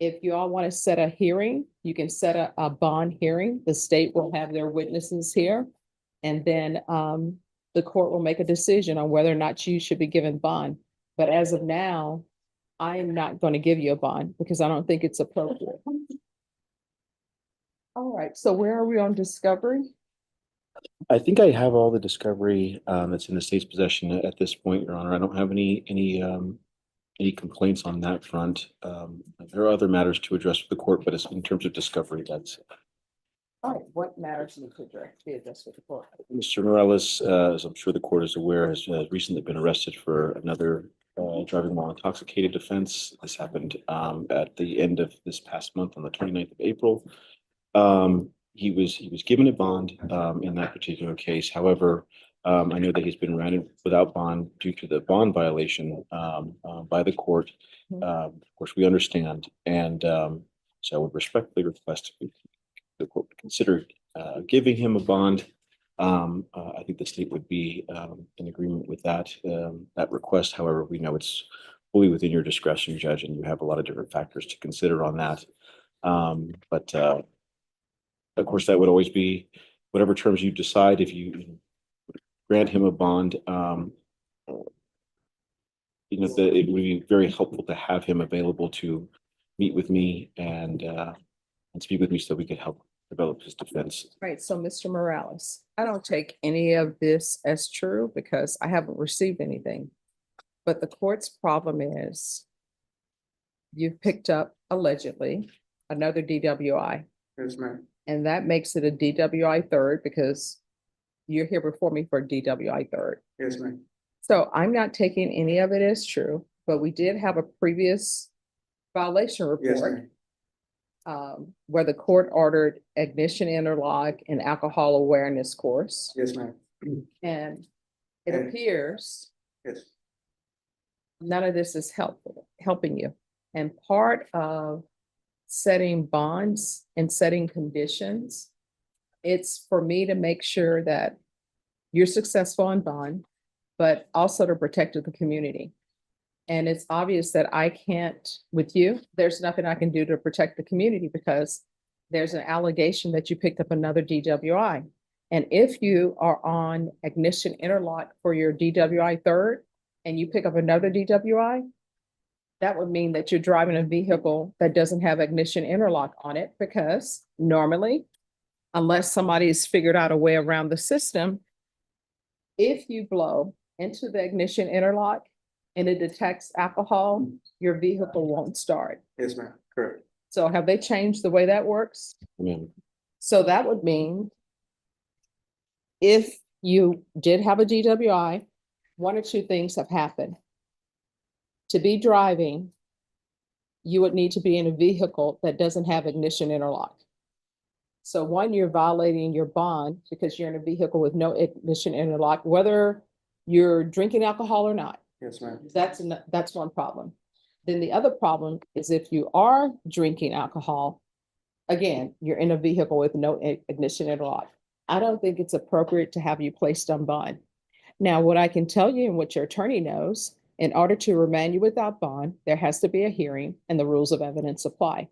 If you all want to set a hearing, you can set a bond hearing. The state will have their witnesses here. And then the court will make a decision on whether or not you should be given bond. But as of now, I am not going to give you a bond because I don't think it's appropriate. All right, so where are we on discovery? I think I have all the discovery that's in the state's possession at this point, Your Honor. I don't have any complaints on that front. There are other matters to address with the court, but in terms of discovery, that's All right, what matters need to be addressed with the court? Mr. Morales, as I'm sure the court is aware, has recently been arrested for another driving while intoxicated offense. This happened at the end of this past month on the 29th of April. He was given a bond in that particular case. However, I know that he's been granted without bond due to the bond violation by the court. Of course, we understand, and so I would respectfully request the court would consider giving him a bond. I think the state would be in agreement with that request. However, we know it's fully within your discretion, Judge, and you have a lot of different factors to consider on that. But of course, that would always be whatever terms you decide. If you grant him a bond, it would be very helpful to have him available to meet with me and speak with me so we could help develop his defense. Right, so Mr. Morales, I don't take any of this as true because I haven't received anything. But the court's problem is you've picked up allegedly another DWI. Yes, ma'am. And that makes it a DWI third because you're here before me for a DWI third. Yes, ma'am. So I'm not taking any of it as true, but we did have a previous violation Yes, report ma'am. where the court ordered ignition interlock and alcohol awareness course. Yes, ma'am. And it And- appears Yes. none of this is helping you. And part of setting bonds and setting conditions, it's for me to make sure that you're successful on bond, but also to protect the community. And it's obvious that I can't, with you, there's nothing I can do to protect the community because there's an allegation that you picked up another DWI. And if you are on ignition interlock for your DWI third and you pick up another DWI, that would mean that you're driving a vehicle that doesn't have ignition interlock on it because normally, unless somebody's figured out a way around the system, if you blow into the ignition interlock and it detects alcohol, your vehicle won't start. Yes, ma'am. Correct. So have they changed the way that works? Ma'am. So that would mean if you did have a DWI, one or two things have happened. To be driving, you would need to be in a vehicle that doesn't have ignition interlock. So one, you're violating your bond because you're in a vehicle with no ignition interlock, whether you're drinking alcohol or not. Yes, ma'am. That's one problem. Then the other problem is if you are drinking alcohol, again, you're in a vehicle with no ignition interlock. I don't think it's appropriate to have you placed on bond. Now, what I can tell you and what your attorney knows, in order to remand you without bond, there has to be a hearing and the rules of evidence apply.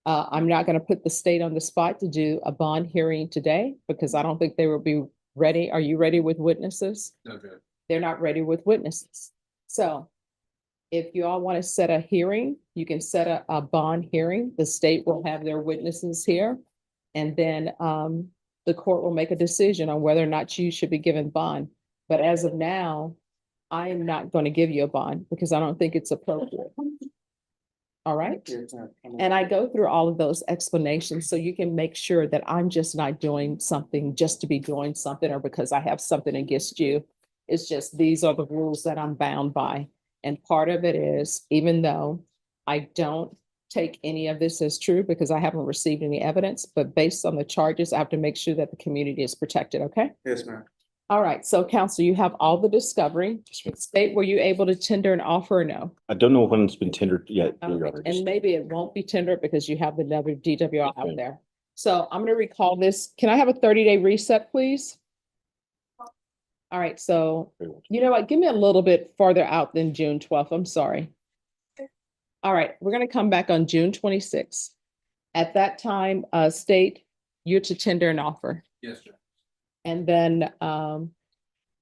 I'm not going to put the state on the spot to do a bond hearing today because I don't think they will be ready. Are you ready with witnesses? Okay. They're not ready with witnesses. So if you all want to set a hearing, you can set a bond hearing. The state will have their witnesses here. And then the court will make a decision on whether or not you should be given bond. But as of now, I am not going to give you a bond because I don't think it's appropriate. All right. Yes, ma'am. And I go through all of those explanations so you can make sure that I'm just not doing something just to be doing something or because I have something against you. It's just these are the rules that I'm bound by. And part of it is, even though I don't take any of this as true because I haven't received any evidence, but based on the charges, I have to make sure that the community is protected. Okay. Yes, ma'am. All right. So counsel, you have all the discovery. State, were you able to tender an offer or no? I don't know when it's been tendered yet, Your Okay, Honor. and maybe it won't be tendered because you have another DWI out Okay. there. So I'm gonna recall this. Can I have a 30-day reset, please? All right, so Very well. you know what? Give me a little bit farther out than June 12th. I'm sorry. All right, we're gonna come back on June 26th. At that time, state you're to tender an offer. Yes, sir. And then,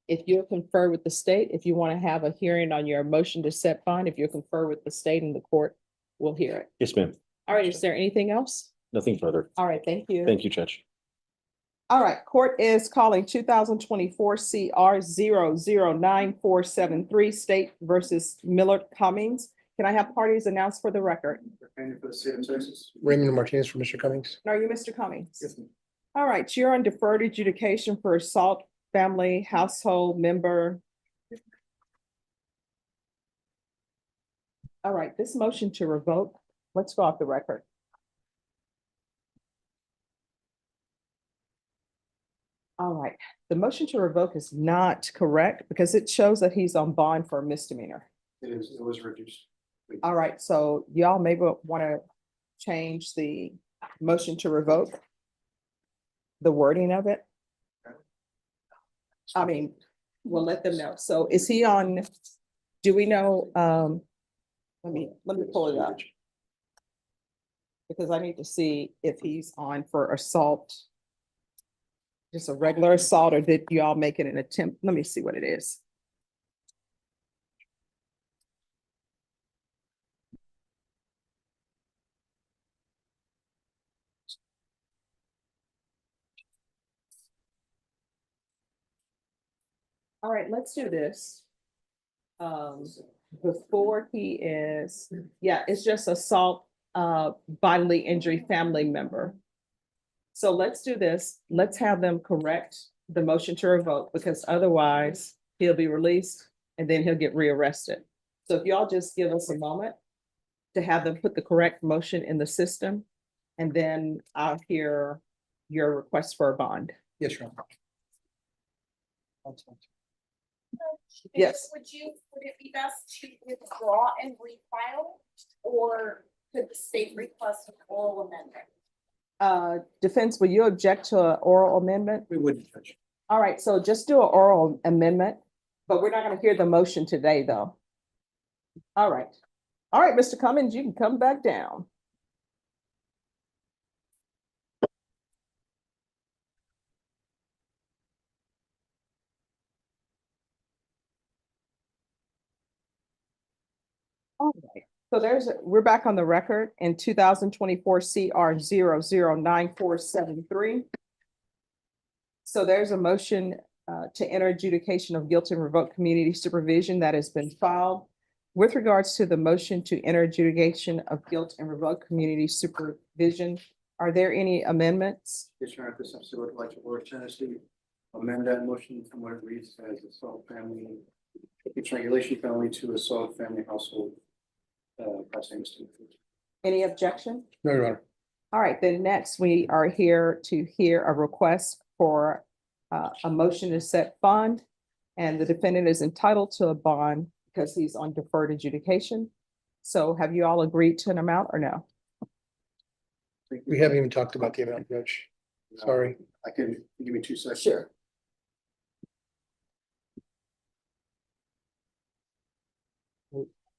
if you'll confer with the state, if you want to have a hearing on your motion to set bond, if you'll confer with the state and the court, we'll hear it. Yes, ma'am. All right, is there anything else? Nothing further. All right, thank you. Thank you, Judge. All right, court is calling 2024 CR 00947 State versus Miller Cummings. Can I have parties announced for the record? Defendant for the state of Texas. Raymond Martinez for Mr. Cummings. Are you Mr. Cummings? Yes, ma'am. All right, you're on deferred adjudication for assault family household member. All right, this motion to revoke, let's go off the record. All right, the motion to revoke is not correct because it shows that he's on bond for a misdemeanor. It was reduced. All right, so y'all maybe want to change the motion to revoke, the wording of it. I mean, we'll let them know. So is he on, do we know, let me pull it up. Because I need to see if he's on for assault. Just a regular assault, or did y'all make it an attempt? Let me see what it is. All right, let's do this. Before he is, yeah, it's just assault, bodily injury family member. So let's do this. Let's have them correct the motion to revoke, because otherwise he'll be released and then he'll get rearrested. So if y'all just give us a moment to have them put the correct motion in the system, and then I'll hear your request for a bond. Yes, Your Honor. Yes. Would it be best to withdraw and refile, or could the state request an oral amendment? Defense, will you object to an oral amendment? We wouldn't, Judge. All right, so just do an oral amendment, but we're not gonna hear the motion today, though. All right. All right, Mr. Cummings, you can come back down. All right, so we're back on the record in 2024 CR 00947. So there's a motion to enter adjudication of guilt and revoke community supervision that has been filed. With regards to the motion to enter adjudication of guilt and revoke community supervision, are there any amendments? Yes, Your Honor, this episode would like to order Tennessee amend that motion from what it reads as assault family, its regulation family to assault family household. Any objection? No, Your Honor. All right, then next, we are here to hear a request for a motion to set bond. And the defendant is entitled to a bond because he's on deferred adjudication. So have you all agreed to an amount or no? We haven't even talked about the amount, Judge. Sorry. I can, give me 2 seconds. Sure.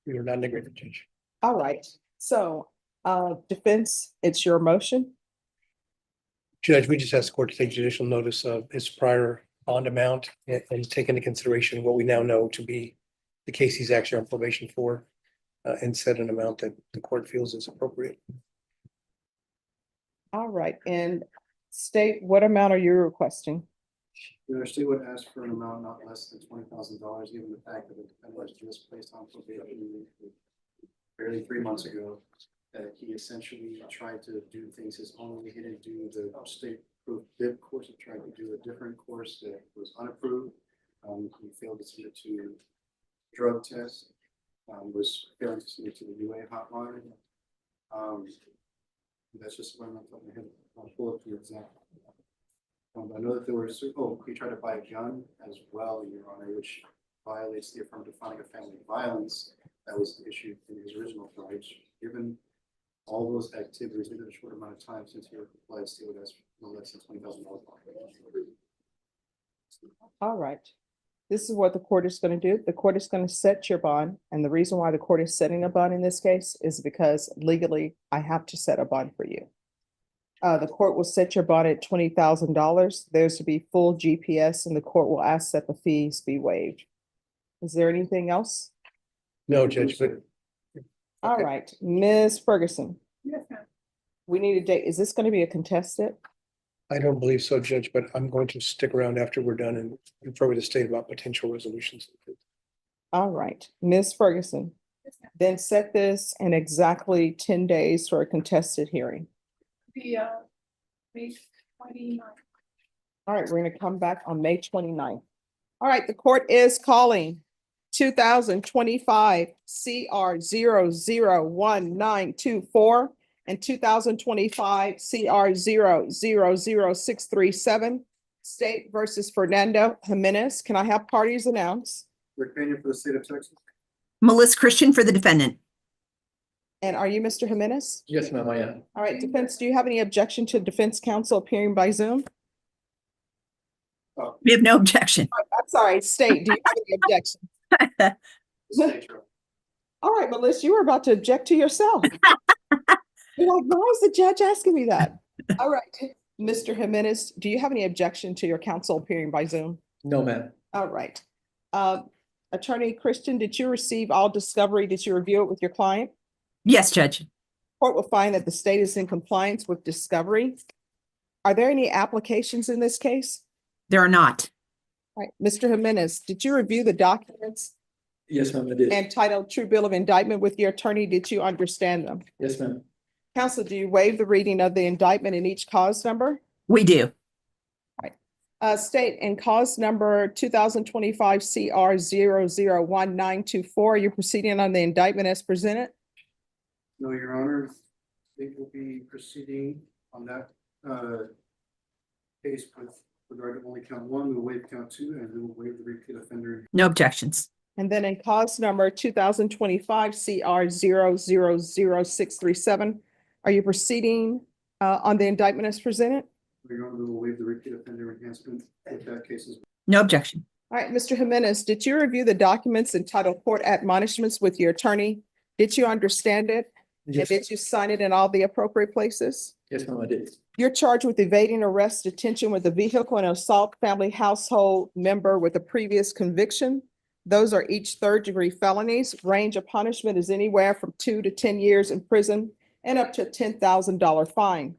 We are not in agreement, Judge. All right, so defense, it's your motion. Judge, we just asked the court to take judicial notice of his prior bond amount and take into consideration what we now know to be the case he's actually on probation for, and set an amount that the court feels is appropriate. All right, and state, what amount are you requesting? The state would ask for an amount not less than $20,000, given the fact that the defendant was just placed on probation barely 3 months ago, that he essentially tried to do things his own way. He didn't do the state approved BIP course. He tried to do a different course that was unapproved. He failed to submit to drug test, was failing to submit to the UA hotline. That's just what I'm talking about. I'll pull up the exact. I know that there was, he tried to buy a gun as well, Your Honor, which violates the affirmative finding of family violence. That was issued in his original charge. Given all those activities within a short amount of time since he applied, state would ask no less than $20,000. All right. This is what the court is going to do. The court is going to set your bond. And the reason why the court is setting a bond in this case is because legally I have to set a bond for you. The court will set your bond at $20,000. There's to be full GPS and the court will ask that the fees be waived. Is there anything else? No, Judge, but. All Okay. right, Ms. Ferguson, Yes, ma'am. we need a date. Is this going to be a contested? I don't believe so, Judge, but I'm going to stick around after we're done and confer with the state about potential resolutions. All right, Ms. Ferguson, Yes, ma'am. then set this in exactly 10 days for a contested hearing. The, May 29th. All right, we're gonna come back on May 29th. All right, the court is calling 2025 CR 001924 and 2025 CR 000637. State versus Fernando Jimenez. Can I have parties announced? Rick Pena for the state of Texas. Melissa Christian for the defendant. And are you Mr. Jimenez? Yes, ma'am, I am. All right, defense, do you have any objection to defense counsel appearing by Zoom? We have no objection. I'm sorry, state, do you have any objection? State trial. All right, Melissa, you were about to object to yourself. You're like, why is the judge asking me that? All right, Mr. Jimenez, do you have any objection to your counsel appearing by Zoom? No, ma'am. All right. Attorney Christian, did you receive all discovery? Did you review it with your client? Yes, Judge. Court will find that the state is in compliance with discovery. Are there any applications in this case? There are not. All right, Mr. Jimenez, did you review the documents Yes, ma'am, I did. entitled True Bill of Indictment with your attorney? Did you understand them? Yes, ma'am. Counsel, do you waive the reading of the indictment in each cause number? We do. State in cause number 2025 CR 001924, you're proceeding on the indictment as presented? No, Your Honor, they will be proceeding on that case with regard to only count one, we'll waive count two, and we will waive the repeat offender. No objections. And then in cause number 2025 CR 000637, are you proceeding on the indictment as presented? Your Honor, we will waive the repeat offender enhancement with that case as well. No objection. All right, Mr. Jimenez, did you review the documents entitled Court Admonishments with your attorney? Did you understand it? And Yes, did you sign it in all the appropriate places? yes, ma'am, I did. You're charged with evading arrest, detention with a vehicle and assault family household member with a previous conviction. Those are each third-degree felonies. Range of punishment is anywhere from 2 to 10 years in prison and up to a $10,000 fine.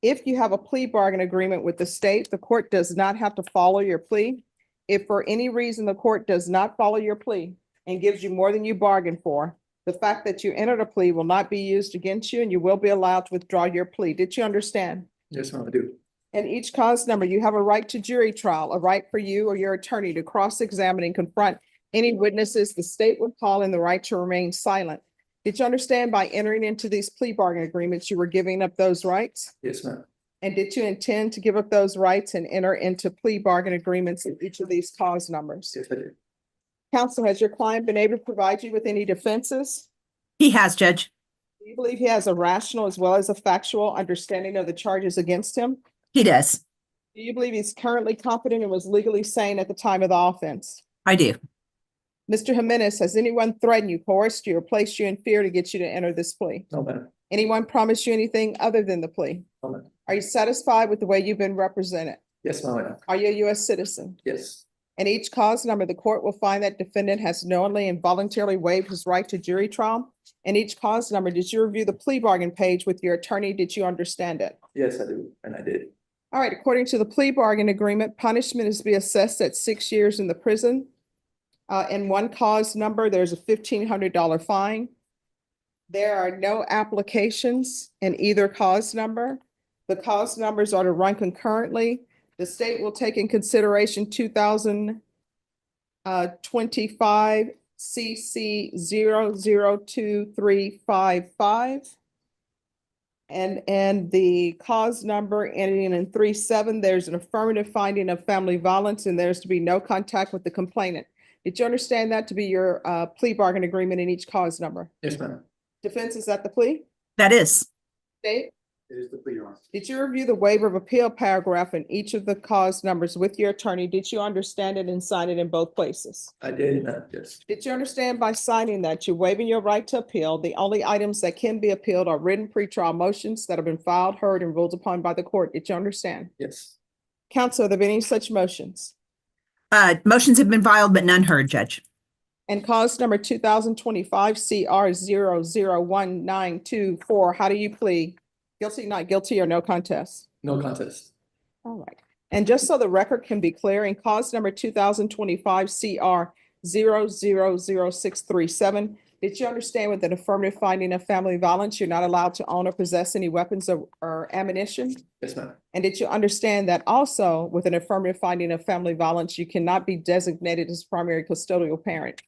If you have a plea bargain agreement with the state, the court does not have to follow your plea. If for any reason the court does not follow your plea and gives you more than you bargained for, the fact that you entered a plea will not be used against you and you will be allowed to withdraw your plea. Did you understand? Yes, ma'am, I do. In each cause number, you have a right to jury trial, a right for you or your attorney to cross-examine and confront any witnesses the state would call, and the right to remain silent. Did you understand by entering into these plea bargain agreements, you were giving up those rights? Yes, ma'am. And did you intend to give up those rights and enter into plea bargain agreements in each of these cause numbers? Yes, I did. Counsel, has your client been able to provide you with any defenses? He has, Judge. Do you believe he has a rational as well as a factual understanding of the charges against him? He does. Do you believe he's currently competent and was legally sane at the time of the offense? I do. Mr. Jimenez, has anyone threatened you, coerced you, or placed you in fear to get you to enter this plea? No, ma'am. Anyone promised you anything other than the plea? No, ma'am. Are you satisfied with the way you've been represented? Yes, ma'am, I am. Are you a U.S. citizen? Yes. In each cause number, the court will find that defendant has knowingly and voluntarily waived his right to jury trial. In each cause number, did you review the plea bargain page with your attorney? Did you understand it? Yes, I do, and I did. All right, according to the plea bargain agreement, punishment is to be assessed at 6 years in the prison. In one cause number, there's a $1,500 fine. There are no applications in either cause number. The cause numbers are to run concurrently. The state will take in consideration 2025 CC 002355. And the cause number ending in 37, there's an affirmative finding of family violence and there's to be no contact with the complainant. Did you understand that to be your plea bargain agreement in each cause number? Yes, ma'am. Defense, is that the plea? That is. State? It is the plea, Your Honor. Did you review the waiver of appeal paragraph in each of the cause numbers with your attorney? Did you understand it and sign it in both places? I did, yes, Did you understand by signing that you're waiving your right to appeal? The only items that can be appealed are written pretrial motions that have been filed, heard, and ruled upon by the court. Did you understand? yes, Counsel, are there any such motions? Motions have been filed, but none heard, Judge. And cause number 2025 CR 001924, how do you plead? Guilty, not guilty, or no contest? no contest. All right. And just so the record can be clear, in cause number 2025 CR 000637, did you understand with an affirmative finding of family violence, you're not allowed to own or possess any weapons or ammunition? Yes, ma'am. And did you understand that also with an affirmative finding of family violence, you cannot be designated as primary custodial parent?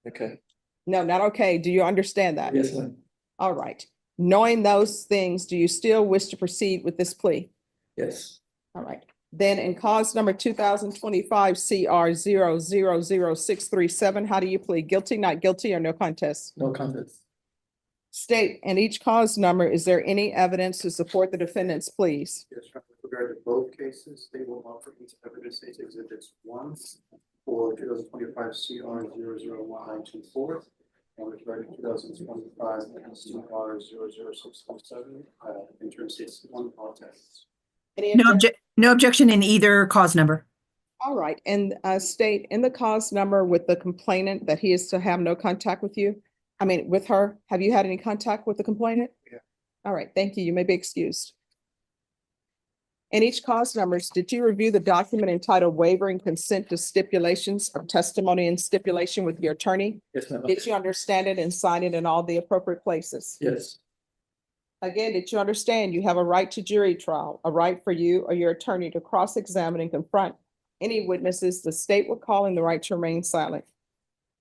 Okay, No, not okay. Do you understand that? yes, ma'am. All right. Knowing those things, do you still wish to proceed with this plea? Yes, All right. Then in cause number 2025 CR 000637, how do you plead? Guilty, not guilty, or no contest? no contest. State, and each cause number, is there any evidence to support the defendant's pleas? Yes, Your Honor. With regard to both cases, they will offer each evidence as exhibits 1 for 2025 CR 001924. And with regard to 2025 CR 00627, in terms of states 1 contest. Any No objection? no objection in either cause number. All right, and state in the cause number with the complainant that he is to have no contact with you. I mean, with her. Have you had any contact with the complainant? Yeah. All right, thank you. You may be excused. In each cause numbers, did you review the document entitled Waiving Consent to Stipulations of Testimony and Stipulation with your attorney? Yes, ma'am. Did you understand it and sign it in all the appropriate places? Yes, Again, did you understand you have a right to jury trial, a right for you or your attorney to cross-examine and confront any witnesses the state will call and the right to remain silent?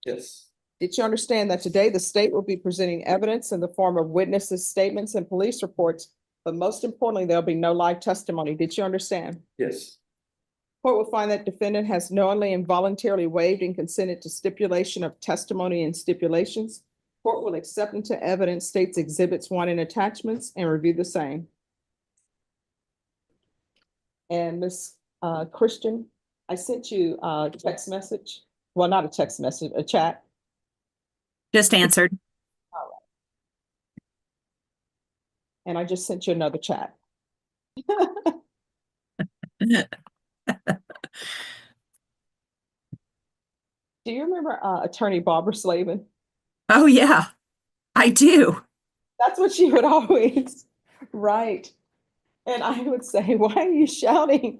yes, Did you understand that today the state will be presenting evidence in the form of witnesses' statements and police reports, but most importantly, there'll be no live testimony? Did you understand? yes, Court will find that defendant has knowingly and voluntarily waived and consented to stipulation of testimony and stipulations. Court will accept into evidence states exhibits 1 and attachments and review the same. And Ms. Christian, I sent you a text message. Well, not a text message, a chat. Just answered. And I just sent you another chat. Do you remember Attorney Barbara Slavin? Oh, yeah, I do. That's what she would always write. And I would say, why are you shouting?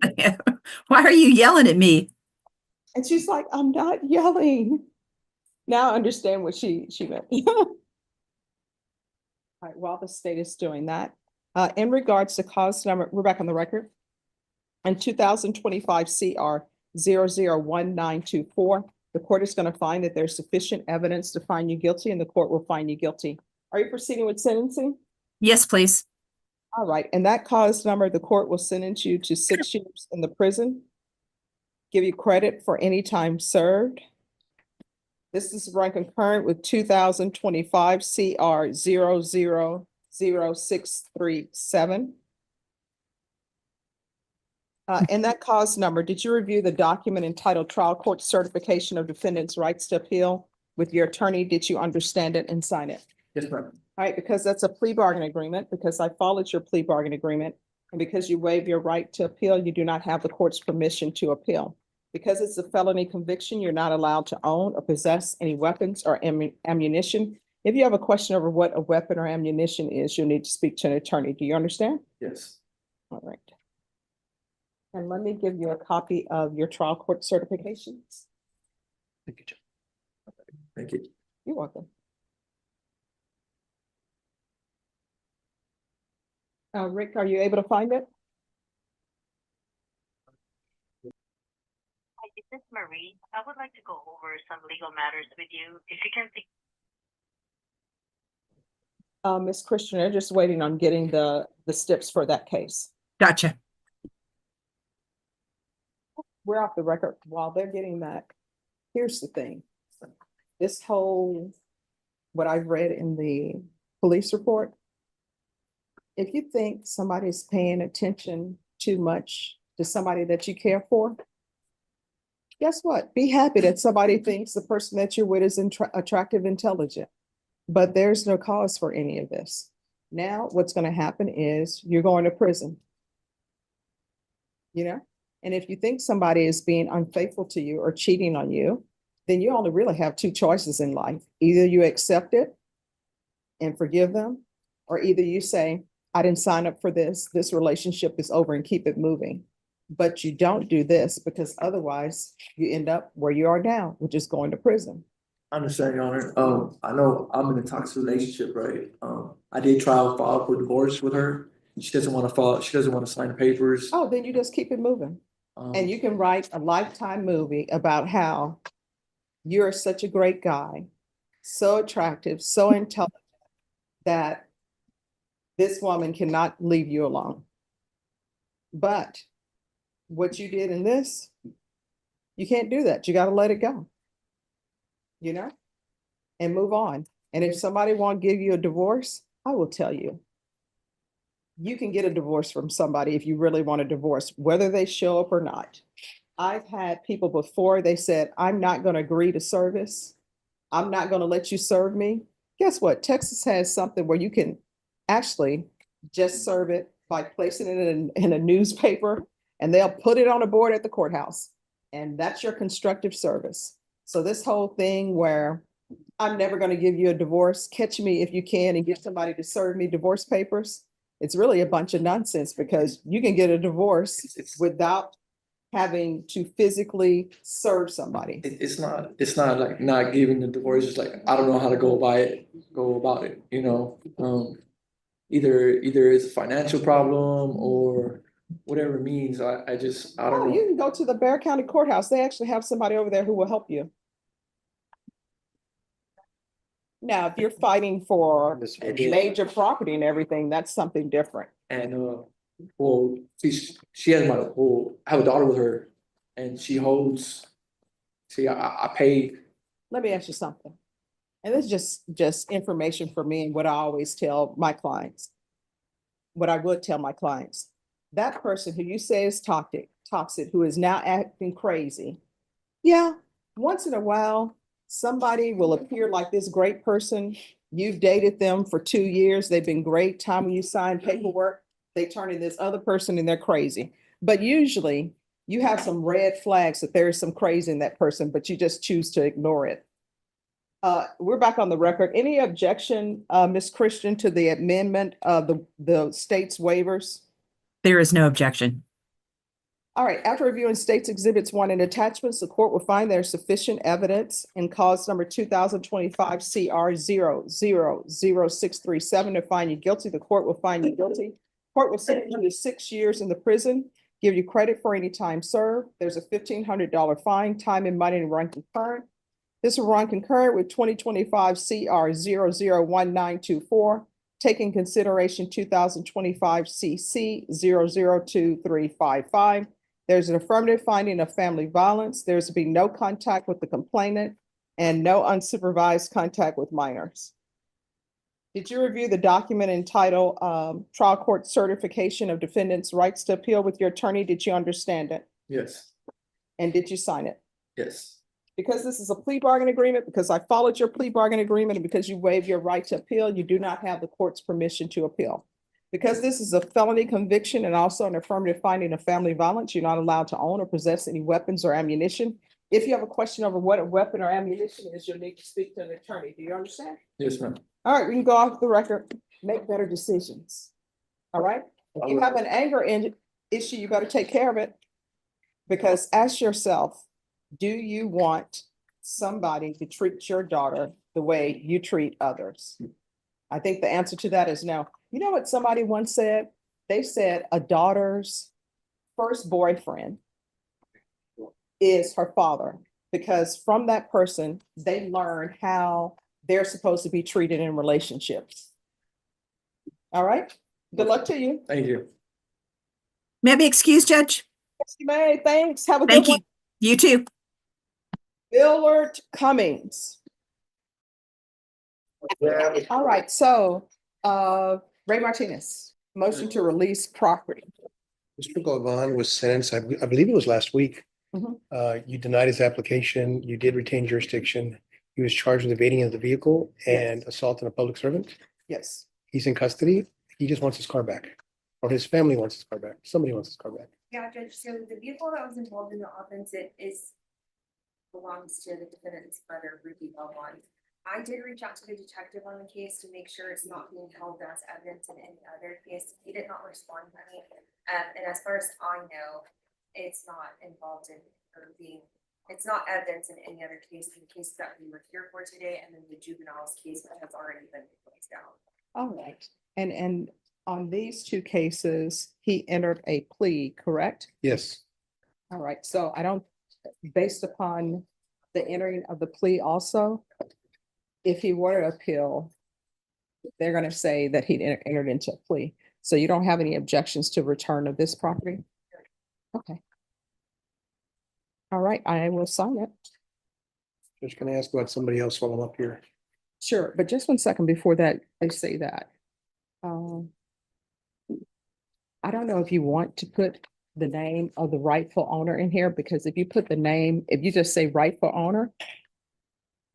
Why are you yelling at me? And she's like, I'm not yelling. Now I understand what she meant. All right, while the state is doing that, in regards to cause number, we're back on the record. In 2025 CR 001924, the court is going to find that there's sufficient evidence to find you guilty and the court will find you guilty. Are you proceeding with sentencing? Yes, please. All right, and that cause number, the court will sentence you to 6 years in the prison, give you credit for any time served. This is run concurrent with 2025 CR 000637. And that cause number, did you review the document entitled Trial Court Certification of Defendant's Rights to Appeal with your attorney? Did you understand it and sign it? yes, ma'am. All right, because that's a plea bargain agreement, because I followed your plea bargain agreement, and because you waive your right to appeal, you do not have the court's permission to appeal. Because it's a felony conviction, you're not allowed to own or possess any weapons or ammunition. If you have a question over what a weapon or ammunition is, you'll need to speak to an attorney. Do you understand? Yes, All right. And let me give you a copy of your trial court certifications. thank you, Judge. Thank you. You're welcome. Rick, are you able to find it? Hi, this is Marie. I would like to go over some legal matters with you. If you can think. Ms. Christian, they're just waiting on getting the steps for that case. Gotcha. We're off the record while they're getting that. Here's the thing. This whole, what I've read in the police report, if you think somebody's paying attention too much to somebody that you care for, guess what? Be happy that somebody thinks the person that you're with is attractive, intelligent. But there's no cause for any of this. Now, what's going to happen is you're going to prison. You know, and if you think somebody is being unfaithful to you or cheating on you, then you only really have two choices in life. Either you accept it and forgive them, or either you say, I didn't sign up for this. This relationship is over and keep it moving. But you don't do this because otherwise you end up where you are now, which is going to prison. I understand, Your Honor. I know I'm in a toxic relationship, right? I did try to file for divorce with her. She doesn't want to file, she doesn't want to sign the papers. Oh, then you just keep it moving. And you can write a Lifetime movie about how you're such a great guy, so attractive, so intelligent, that this woman cannot leave you alone. But what you did in this, you can't do that. You got to let it go, you know, and move on. And if somebody won't give you a divorce, I will tell you, you can get a divorce from somebody if you really want a divorce, whether they show up or not. I've had people before, they said, I'm not going to agree to service. I'm not going to let you serve me. Guess what? Texas has something where you can actually just serve it by placing it in a newspaper, and they'll put it on a board at the courthouse. And that's your constructive service. So this whole thing where I'm never going to give you a divorce, catch me if you can and get somebody to serve me divorce papers, it's really a bunch of nonsense, because you can get a divorce without having to physically serve somebody. It's not like not giving the divorce. It's like, I don't know how to go about it, you know? Either it's a financial problem or whatever it means. I Oh, don't you know. can go to the Bear County Courthouse. They actually have somebody over there who will help you. Now, if you're fighting for major property and everything, that's something different. And well, she has I have a daughter with her, and she holds. See, I pay. Let me ask you something. And this is just information for me and what I always tell my clients. What I would tell my clients. That person who you say is toxic, who is now acting crazy. Yeah, once in a while, somebody will appear like this great person. You've dated them for 2 years. They've been great. Time when you sign paperwork, they turn in this other person and they're crazy. But usually you have some red flags that there is some crazy in that person, but you just choose to ignore it. We're back on the record. Any objection, Ms. Christian, to the amendment of the state's waivers? There is no objection. All right, after reviewing states exhibits 1 and attachments, the court will find there's sufficient evidence in cause number 2025 CR 000637 to find you guilty. The court will find you guilty. Court will sentence you to 6 years in the prison, give you credit for any time served. There's a $1,500 fine, time and money to run concurrent. This will run concurrent with 2025 CR 001924. Take in consideration 2025 CC 002355. There's an affirmative finding of family violence. There's to be no contact with the complainant and no unsupervised contact with minors. Did you review the document entitled Trial Court Certification of Defendant's Rights to Appeal with your attorney? Did you understand it? Yes. And did you sign it? Yes. Because this is a plea bargain agreement, because I followed your plea bargain agreement, and because you waived your right to appeal, you do not have the court's permission to appeal. Because this is a felony conviction and also an affirmative finding of family violence, you're not allowed to own or possess any weapons or ammunition. If you have a question over what a weapon or ammunition is, you'll need to speak to an attorney. Do you understand? Yes, ma'am. All right, we can go off the record, make better decisions. All right? If you have an anger issue, you better take care of it. Because ask yourself, do you want somebody to treat your daughter the way you treat others? I think the answer to that is no. You know what somebody once said? They said a daughter's first boyfriend is her father, because from that person, they learn how they're supposed to be treated in relationships. All right? Good luck to you. Thank you. May I be excused, Judge? Yes, you may. Thanks. Have a good Thank one. you. You too. Willard Cummings. All right, so Ray Martinez. Motion to release property. Mr. Galvan was sentenced, I believe it was last week. Mhm. You denied his application. You did retain jurisdiction. He was charged with evading of the vehicle and assault on a public servant. Yes. He's in custody. He just wants his car back. Or his family wants his car back. Somebody wants his car back. Yeah, Judge, so the vehicle that was involved in the offense, it is belongs to the defendant's brother, Ruby Belmont. I did reach out to the detective on the case to make sure it's not being held as evidence in any other case. He did not respond to me. And as far as I know, it's not involved in or being, it's not evidence in any other case, in the case that we were here for today, and then the juvenile's case that has already been closed out. All right. And on these two cases, he entered a plea, correct? Yes. All right, so I don't, based upon the entering of the plea also, if he were to appeal, they're gonna say that he entered into a plea. So you don't have any objections to return of this property? Okay. All right, I will sign it. Just gonna ask about somebody else while I'm up here. Sure, but just 1 second before that, I say that. I don't know if you want to put the name of the rightful owner in here, because if you put the name, if you just say rightful owner,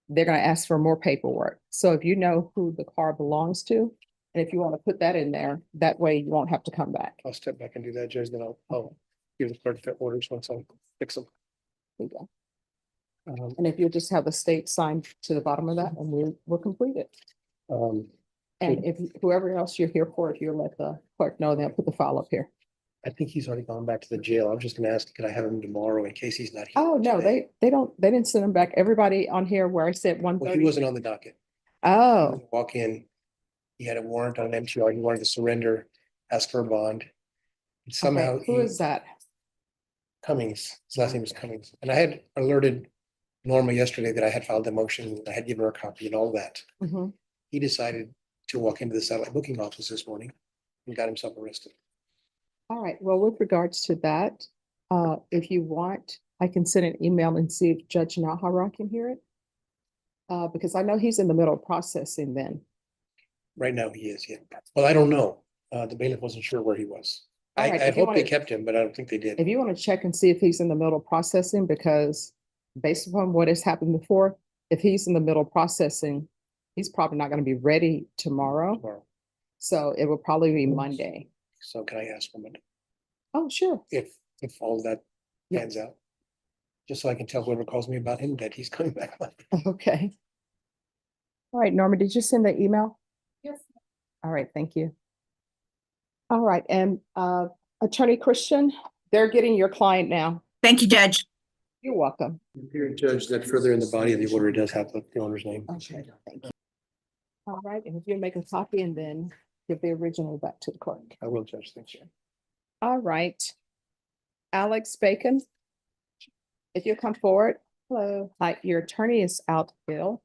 they're gonna ask for more paperwork. So if you know who the car belongs to, and if you want to put that in there, that way you won't have to come back. I'll step back and do that, Judge, then I'll give the clerk the orders once I fix them. There you go. And if you'll just have the state sign to the bottom of that, and we'll complete it. And if whoever else you're here for, if you'll let the clerk know, they'll put the file up here. I think he's already gone back to the jail. I'm just gonna ask, could I have him tomorrow in case he's not here? Oh, no, today? they didn't send them back. Everybody on here where I said 1:30. Well, he wasn't on the docket. Oh, Walk in, he had a warrant on an MTR, he wanted to surrender, ask for a bond. And somehow okay. Who is that? Cummings, his last name is Cummings, and I had alerted Norma yesterday that I had filed a motion, I had given her a copy and all that. Mhm. He decided to walk into the satellite booking office this morning and got himself arrested. All right, well, with regards to that, if you want, I can send an email and see if Judge Nahara can hear it. Because I know he's in the middle of processing then. Right now he is, yeah. Well, I don't know. The bailiff wasn't sure where he was. All right, I if you hope they wanna- kept him, but I don't think they did. If you want to check and see if he's in the middle of processing, because based upon what has happened before, if he's in the middle of processing, he's probably not going to be ready tomorrow. Tomorrow. So it will probably be Monday. So can I ask him Oh, sure. if all of that Yeah. pans out? Just so I can tell whoever calls me about him that he's coming back. Okay. All right, Norma, did you send the email? Yes. All right, thank you. All right, and Attorney Christian, they're getting your client now. Thank you, Judge. You're welcome. Here, Judge, that further in the body of the order does have the owner's name. Okay, thank you. All right, and if you make a copy and then give the original back to the clerk. I will, Judge, thank you. All right. Alex Bacon. If you'll come forward. Hello. Hi, your attorney is out ill.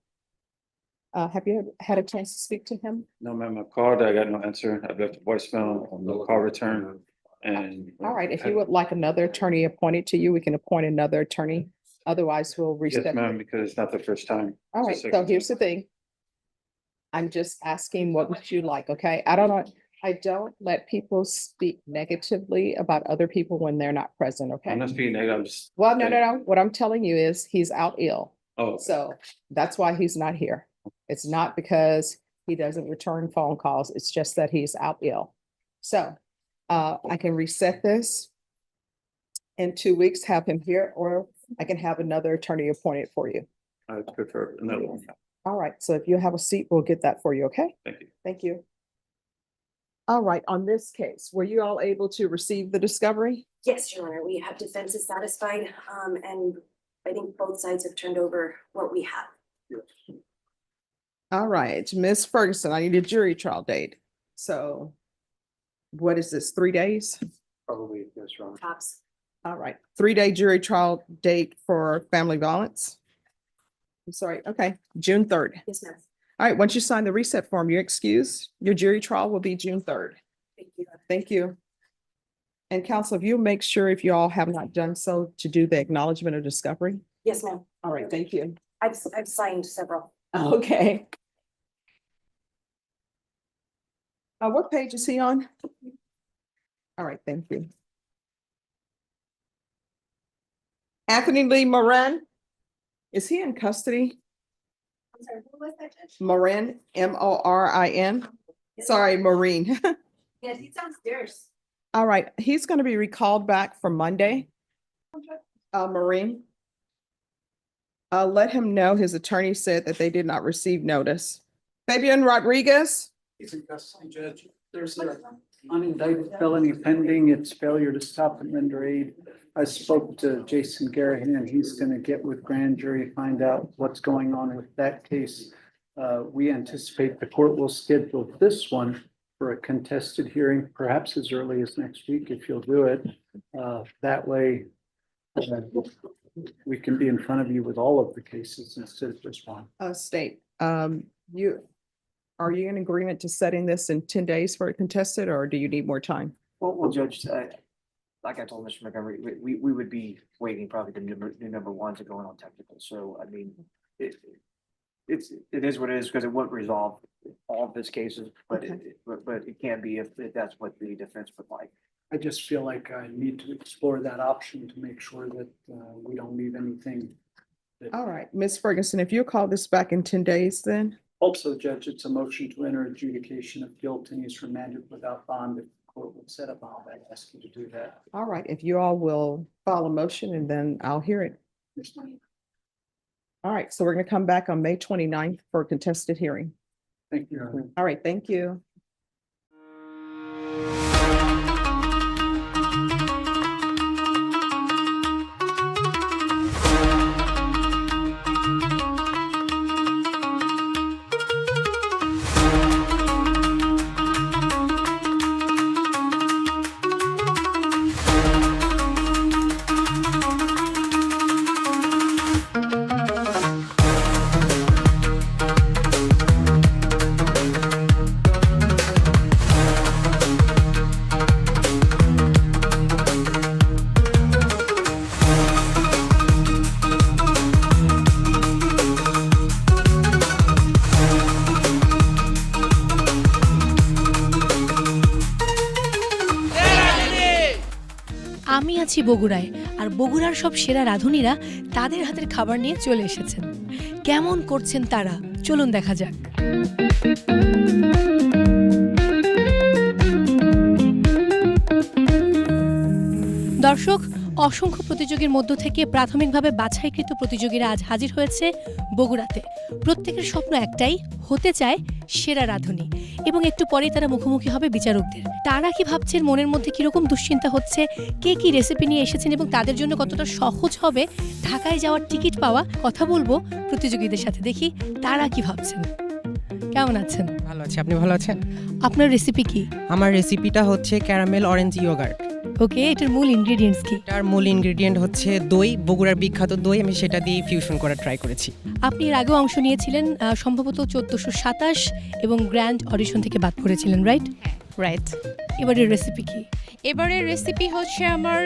Have you had a chance to speak to him? No, ma'am, I called, I got no answer. I've left a voicemail on the call return and. All right, if you would like another attorney appointed to you, we can appoint another attorney. Otherwise, we'll Yes, reset. ma'am, because it's not the first time. All right, It's the so second here's the time. thing. I'm just asking what would you like, okay? I don't let people speak negatively about other people when they're not present, okay? I'm not speaking negative, I'm just. Well, no. What I'm telling you is he's out ill. Oh, So that's why he's not here. It's not because he doesn't return phone calls. It's just that he's out ill. So I can reset this in 2 weeks, have him here, or I can have another attorney appointed for you. I prefer another one. All right, so if you have a seat, we'll get that for you, okay? Thank you. Thank you. All right, on this case, were you all able to receive the discovery? Yes, Your Honor, we have defenses satisfied, and I think both sides have turned over what we have. All right, Ms. Ferguson, I need a jury trial date. So what is this, 3 days? Probably, yes, Your Honor. Tops. All right, 3-day jury trial date for family violence. I'm sorry, okay, June 3rd. Yes, ma'am. All right, once you sign the reset form, you're excused. Your jury trial will be June 3rd. Thank you. Thank you. And counsel, if you'll make sure, if you all have not done so, to do the acknowledgement of discovery. Yes, ma'am. All right, thank you. I've signed several. Okay. What page is he on? All right, thank you. Anthony Lee Moran, is he in custody? I'm sorry, who was that judge? Morin, Morin. Sorry, Maureen. Yes, he's downstairs. All right, he's going to be recalled back for Monday. Maureen. Let him know his attorney said that they did not receive notice. Fabian Rodriguez. He's in custody, Judge. There's an unindicted felony pending. It's failure to stop and render aid. I spoke to Jason Garahan. He's gonna get with grand jury, find out what's going on with that case. We anticipate the court will schedule this one for a contested hearing, perhaps as early as next week, if you'll do it. That way, we can be in front of you with all of the cases instead of just one. State, are you in agreement to setting this in 10 days for it contested, or do you need more time? Well, Judge, like I told Mr. Montgomery, we would be waiting probably the new number one to go in on technical. So, I mean, it is what it is because it won't resolve all of his cases, but it can be if that's what the defense would like. I just feel like I need to explore that option to make sure that we don't leave anything. All right, Ms. Ferguson, if you'll call this back in 10 days, then. Also, Judge, it's a motion to enter adjudication of guilt and he's remanded without bond. If the court would set up, I'll ask you to do that. All right, if you all will file a motion and then I'll hear it. All right, so we're going to come back on May 29th for a contested hearing. Thank you. All right, thank you. আমি আছি বগুড়ায়, আর বগুড়ার সব সেরা রাঁধুনিরা তাদের হাতের খাবার নিয়ে চলে এসেছেন। কেমন করছেন তারা, চলুন দেখা যাক। দর্শক, অসংখ্য প্রতিযোগীর মধ্য থেকে প্রাথমিকভাবে বাছাইকৃত প্রতিযোগীরা আজ হাজির হয়েছে বগুড়াতে। প্রত্যেকের স্বপ্ন একটাই, হতে চায় সেরা রাঁধুনি, এবং একটু পরেই তারা মুখোমুখি হবে বিচারকদের। তারা কি ভাবছেন, মনের মধ্যে কিরকম দুশ্চিন্তা হচ্ছে, কে কি রেসিপি নিয়ে এসেছেন এবং তাদের জন্য কতটা সহজ হবে ঢাকায় যাওয়ার টিকিট পাওয়া, কথা বলবো প্রতিযোগীদের সাথে, দেখি তারা কি ভাবছেন। কেমন আছেন? ভালো আছি, আপনি ভালো আছেন? আপনার রেসিপি কি? আমার রেসিপিটা হচ্ছে ক্যারামেল অরেঞ্জ ইয়োগার্ট। ওকে, এটার মূল ইনগ্রেডিয়েন্টস কি? এটার মূল ইনগ্রেডিয়েন্ট হচ্ছে দই, বগুড়ার বিখ্যাত দই, আমি সেটা দিয়ে ফিউশন করার ট্রাই করেছি। আপনি এর আগেও অংশ নিয়েছিলেন, সম্ভবত 1427 এবং গ্র্যান্ড অডিশন থেকে বাদ পড়েছিলেন, রাইট? রাইট। এবারের রেসিপি কি? এবারের রেসিপি হচ্ছে আমার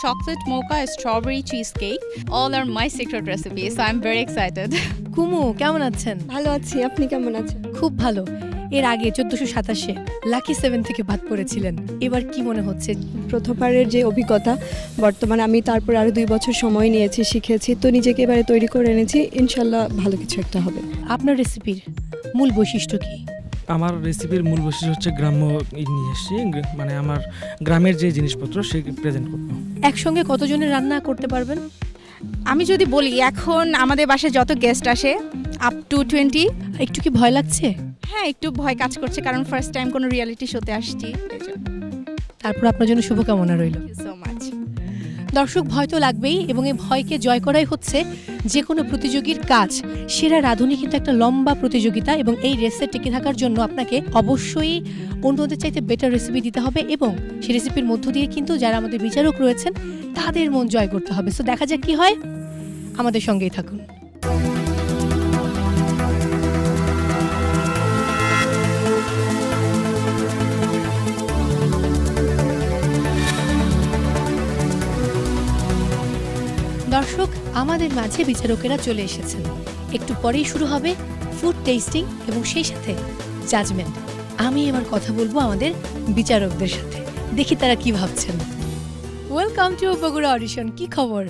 chocolate mocha strawberry cheese cake. All are my secret recipe, so I am very excited. Kumu, কেমন আছেন? ভালো আছি, আপনি কেমন আছেন? খুব ভালো। এর আগে 1427 লাকি 7 থেকে বাদ পড়েছিলেন, এবার কি মনে হচ্ছে? প্রথমবারের যে অভিজ্ঞতা, বর্তমানে আমি তারপর আরো 2 বছর সময় নিয়েছি, শিখেছি, তো নিজেকে এবারে তৈরি করে এনেছি, ইনশাল্লাহ ভালো কিছু একটা হবে। আপনার রেসিপির মূল বৈশিষ্ট্য কি? আমার রেসিপির মূল বৈশিষ্ট্য হচ্ছে গ্রাম্য নিয়ে এসেছি, মানে আমার গ্রামের যে জিনিসপত্র সে প্রেজেন্ট করবো। একসঙ্গে কতজনের রান্না করতে পারবেন? আমি যদি বলি, এখন আমাদের বাসায় যত গেস্ট আসে আপ টু 20। একটু কি ভয় লাগছে? হ্যাঁ, একটু ভয় কাজ করছে, কারণ ফার্স্ট টাইম কোনো রিয়েলিটি শোতে আসছি। তারপর আপনার জন্য শুভকামনা রইল। So much. দর্শক, ভয় তো লাগবেই, এবং এই ভয়কে জয় করাই হচ্ছে যে কোনো প্রতিযোগীর কাজ। সেরা রাঁধুনি কিন্তু একটা লম্বা প্রতিযোগিতা, এবং এই রেসে টিকে থাকার জন্য আপনাকে অবশ্যই অন্যদের চাইতে বেটার রেসিপি দিতে হবে, এবং সেই রেসিপির মধ্য দিয়ে কিন্তু যারা আমাদের বিচারক রয়েছেন তাদের মন জয় করতে হবে। সো দেখা যাক কি হয়, আমাদের সঙ্গেই থাকুন। দর্শক, আমাদের মাঝে বিচারকেরা চলে এসেছেন। একটু পরেই শুরু হবে ফুড টেস্টিং এবং সেই সাথে জাজমেন্ট। আমি এবার কথা বলবো আমাদের বিচারকদের সাথে, দেখি তারা কি ভাবছেন। Welcome to Bogura audition. কি খবর?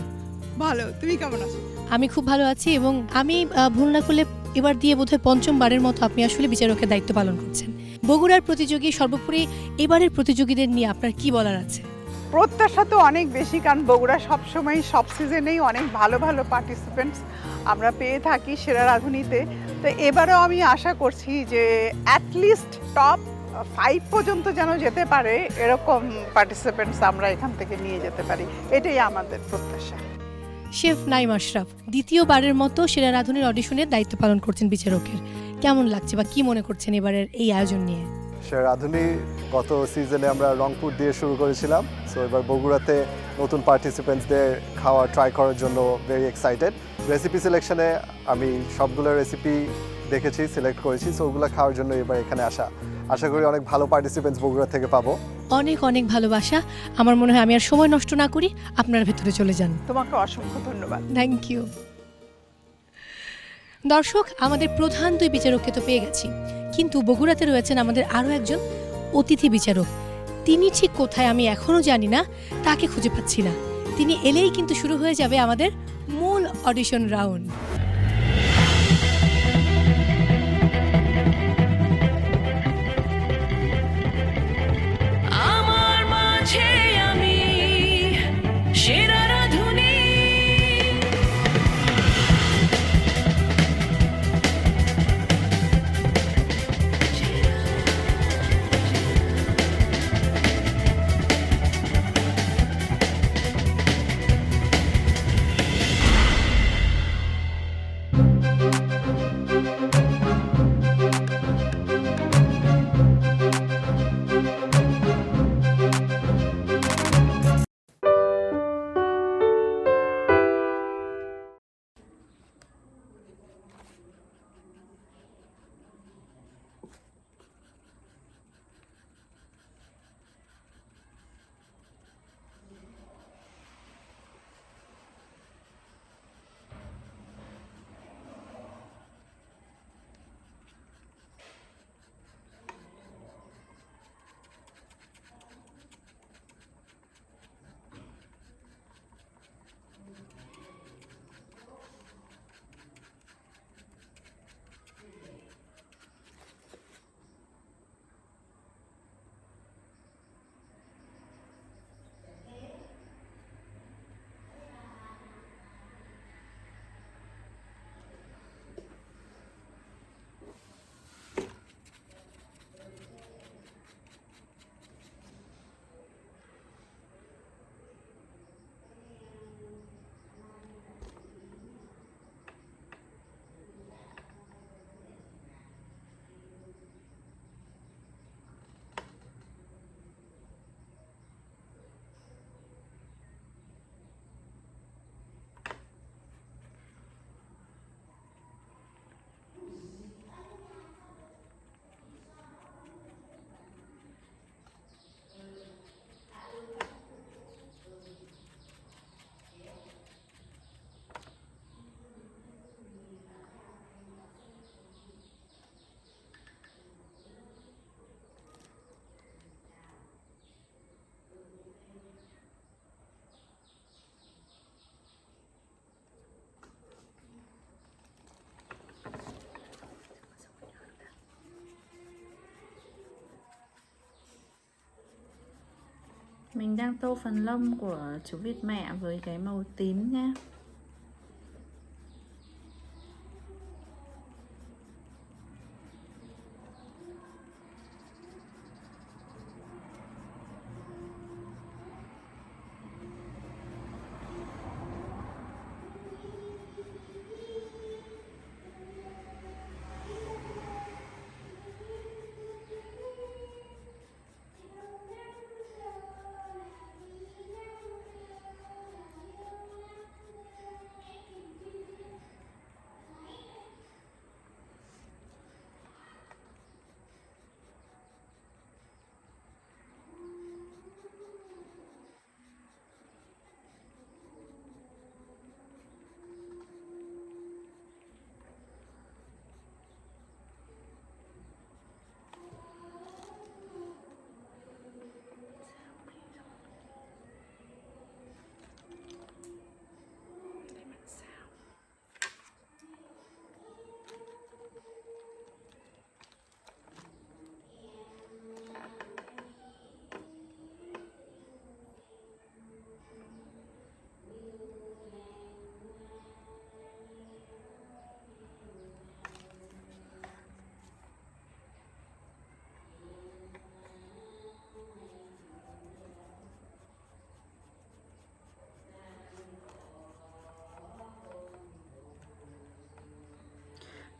ভালো, তুমি কেমন আছো? আমি খুব ভালো আছি এবং আমি ভুল না করলে এবার দিয়ে বোধহয় পঞ্চমবারের মতো আপনি আসলে বিচারকের দায়িত্ব পালন করছেন। বগুড়ার প্রতিযোগী, সর্বোপরি এবারের প্রতিযোগীদের নিয়ে আপনার কি বলার আছে? প্রত্যাশা তো অনেক বেশি, কারণ বগুড়া সবসময় সব সিজনেই অনেক ভালো ভালো পার্টিসিপেন্টস আমরা পেয়ে থাকি সেরা রাঁধুনিতে। তো এবারেও আমি আশা করছি যে অ্যাটলিস্ট টপ 5 পর্যন্ত যেন যেতে পারে, এরকম পার্টিসিপেন্টস আমরা এখান থেকে নিয়ে যেতে পারি, এটাই আমাদের প্রত্যাশা। শেফ নাইম আশরাফ দ্বিতীয়বারের মতো সেরা রাঁধুনির অডিশনের দায়িত্ব পালন করছেন বিচারকের। কেমন লাগছে বা কি মনে করছেন এবারের এই আয়োজন নিয়ে? সেরা রাঁধুনি গত সিজনে আমরা রংপুর দিয়ে শুরু করেছিলাম, সো এবার বগুড়াতে নতুন পার্টিসিপেন্টসদের খাওয়া ট্রাই করার জন্য ভেরি এক্সাইটেড। রেসিপি সিলেকশনে আমি সবগুলো রেসিপি দেখেছি, সিলেক্ট করেছি, সো ওগুলো খাওয়ার জন্য এবার এখানে আশা করি অনেক ভালো পার্টিসিপেন্টস বগুড়া থেকে পাবো। অনেক অনেক ভালোবাসা। আমার মনে হয় আমি আর সময় নষ্ট না করি, আপনার ভেতরে চলে যান। তোমাকে অসংখ্য ধন্যবাদ। Thank you. দর্শক, আমাদের প্রধান 2 বিচারককে তো পেয়ে গেছি, কিন্তু বগুড়াতে রয়েছেন আমাদের আরও একজন অতিথি বিচারক। তিনি ঠিক কোথায় আমি এখনও জানি না, তাকে খুঁজে পাচ্ছি না। তিনি এলেই কিন্তু শুরু হয়ে যাবে আমাদের মূল অডিশন রাউন্ড। আমার মাঝে আমি সেরা রাঁধুনি। Mình đang tô phần lông của chú vịt mẹ với cái màu tím nha.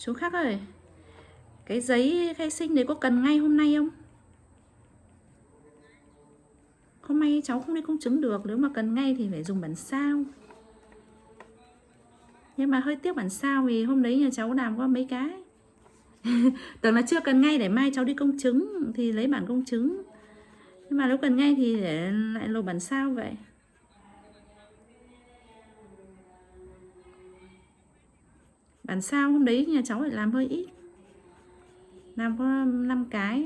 Chú Khắc ơi, cái giấy khai sinh đấy có cần ngay hôm nay không? Hôm nay cháu không đi công chứng được, nếu mà cần ngay thì phải dùng bản sao. Nhưng mà hơi tiếc bản sao vì hôm đấy nhà cháu làm có mấy cái. Tưởng là chưa cần ngay để mai cháu đi công chứng thì lấy bản công chứng. Nhưng mà nếu cần ngay thì để lại nộp bản sao vậy. Bản sao hôm đấy nhà cháu lại làm hơi ít. Làm có 5 cái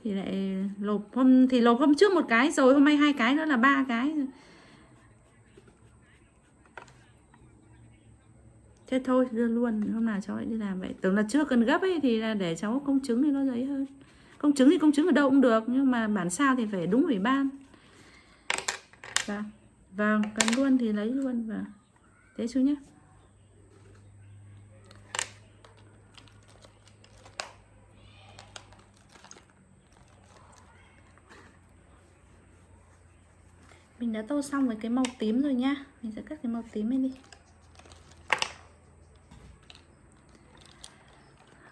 thì lại lộp hôm trước một cái rồi hôm nay 2 cái nữa là 3 cái. Thế thôi đưa luôn, hôm nào cháu lại đi làm vậy. Tưởng là chưa cần gấp ấy thì là để cháu công chứng thì nó dễ hơn. Công chứng thì công chứng ở đâu cũng được, nhưng mà bản sao thì phải đúng ủy ban. Vâng, cần luôn thì lấy luôn. Vâng. Thế chú nhé. Mình đã tô xong với cái màu tím rồi nha. Mình sẽ cắt cái màu tím lên đi.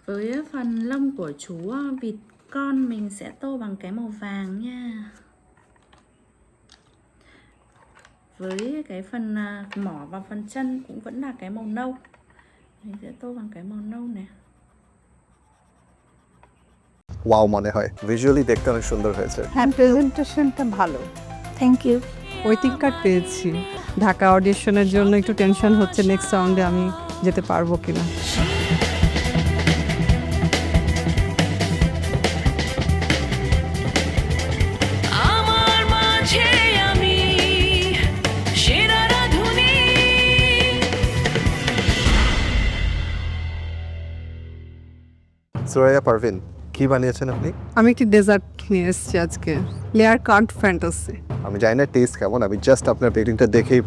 Với phần lông của chú vịt con mình sẽ tô bằng cái màu vàng nha. Với cái phần mỏ và phần chân cũng vẫn là cái màu nâu. Mình sẽ tô bằng cái màu nâu này. Wow মনে হয়, visually দেখতে অনেক সুন্দর হয়েছে। হ্যাঁ, প্রেজেন্টেশনটা ভালো। Thank you. Waiting card পেয়েছি। ঢাকা অডিশনের জন্য একটু টেনশন হচ্ছে নেক্সট রাউন্ডে আমি যেতে পারবো কিনা। আমার মাঝে আমি সেরা রাধুনী। সুরাইয়া পারভিন, কি বানিয়েছেন আপনি? আমি একটি ডেজার্ট নিয়ে এসেছি আজকে, লেয়ার কার্ড ফ্যান্টাসি। আমি জানি না টেস্ট কেমন, আমি জাস্ট আপনার প্লেটিংটা দেখেই